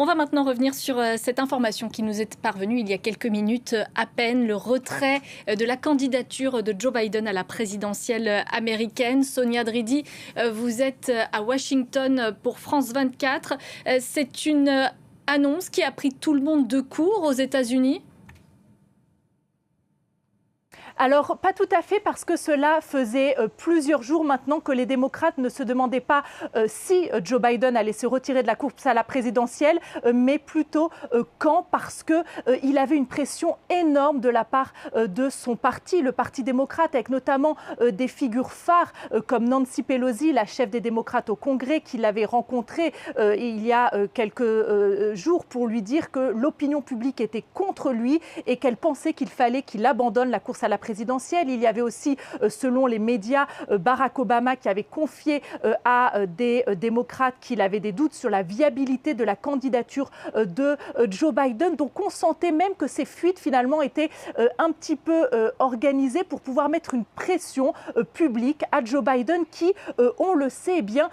On va maintenant revenir sur cette information qui nous est parvenue il y a quelques minutes à peine, le retrait de la candidature de Joe Biden à la présidentielle américaine. Sonia Dridi, vous êtes à Washington pour France 24. C'est une annonce qui a pris tout le monde de court aux États-Unis? Alors, pas tout à fait, parce que cela faisait plusieurs jours maintenant que les démocrates ne se demandaient pas si Joe Biden allait se retirer de la course à la présidentielle, mais plutôt quand, parce qu'il avait une pression énorme de la part de son parti, le Parti démocrate, avec notamment des figures phares comme Nancy Pelosi, la chef des démocrates au Congrès, qui l'avait rencontrée il y a quelques jours pour lui dire que l'opinion publique était contre lui et qu'elle pensait qu'il fallait qu'il abandonne la course à la présidentielle. Il y avait aussi, selon les médias, Barack Obama qui avait confié à des démocrates qu'il avait des doutes sur la viabilité de la candidature de Joe Biden. Donc on sentait même que ces fuites finalement étaient un petit peu organisées pour pouvoir mettre une pression publique à Joe Biden qui, on le sait, eh bien,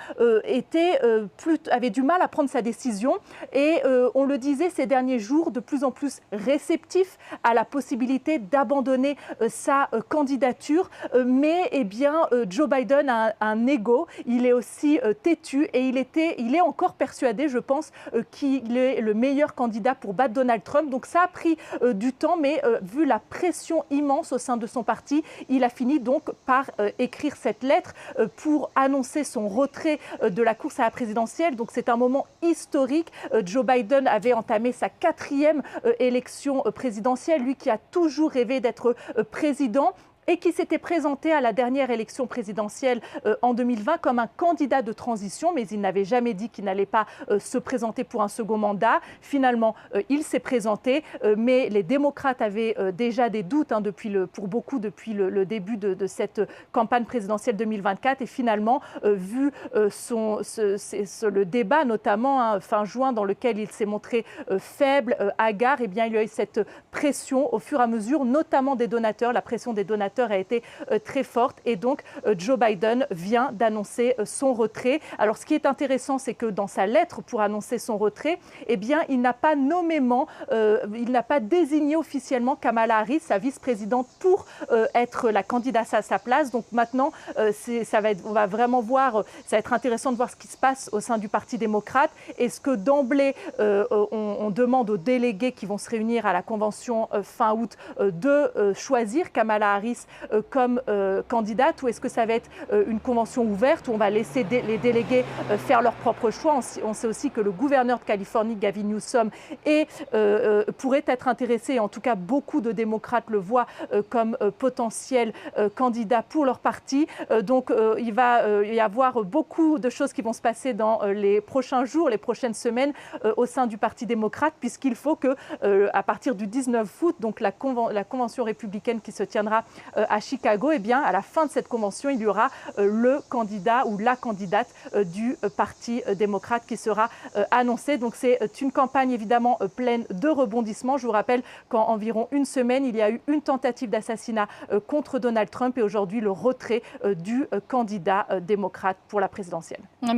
avait du mal à prendre sa décision. Et on le disait ces derniers jours, de plus en plus réceptif à la possibilité d'abandonner sa candidature, mais eh bien, Joe Biden a un ego, il est aussi têtu et il est encore persuadé, je pense, qu'il est le meilleur candidat pour battre Donald Trump. Donc ça a pris du temps, mais vu la pression immense au sein de son parti, il a fini donc par écrire cette lettre pour annoncer son retrait de la course à la présidentielle. Donc c'est un moment historique. Joe Biden avait entamé sa 4e élection présidentielle, lui qui a toujours rêvé d'être président et qui s'était présenté à la dernière élection présidentielle en 2020 comme un candidat de transition, mais il n'avait jamais dit qu'il n'allait pas se présenter pour un second mandat. Finalement, il s'est présenté, mais les démocrates avaient déjà des doutes pour beaucoup depuis le début de cette campagne présidentielle 2024. Et finalement, vu le débat, notamment fin juin, dans lequel il s'est montré faible, hagard, eh bien, il y a eu cette pression au fur et à mesure, notamment des donateurs. La pression des donateurs a été très forte et donc Joe Biden vient d'annoncer son retrait. Alors ce qui est intéressant, c'est que dans sa lettre pour annoncer son retrait, eh bien, il n'a pas désigné officiellement Kamala Harris, sa vice-présidente, pour être la candidate à sa place. Donc maintenant, on va vraiment voir, ça va être intéressant de voir ce qui se passe au sein du Parti démocrate. Est-ce que d'emblée, on demande aux délégués qui vont se réunir à la convention fin août de choisir Kamala Harris comme candidate, ou est-ce que ça va être une convention ouverte où on va laisser les délégués faire leur propre choix? On sait aussi que le gouverneur de Californie, Gavin Newsom, pourrait être intéressé, en tout cas beaucoup de démocrates le voient comme potentiel candidat pour leur parti. Donc il va y avoir beaucoup de choses qui vont se passer dans les prochains jours, les prochaines semaines au sein du Parti démocrate, puisqu'il faut que à partir du 19 août, donc la convention républicaine qui se tiendra à Chicago, eh bien, à la fin de cette convention, il y aura le candidat ou la candidate du Parti démocrate qui sera annoncé. Donc c'est une campagne évidemment pleine de rebondissements. Je vous rappelle qu'en environ une semaine, il y a eu une tentative d'assassinat contre Donald Trump et aujourd'hui le retrait du candidat démocrate pour la présidentielle.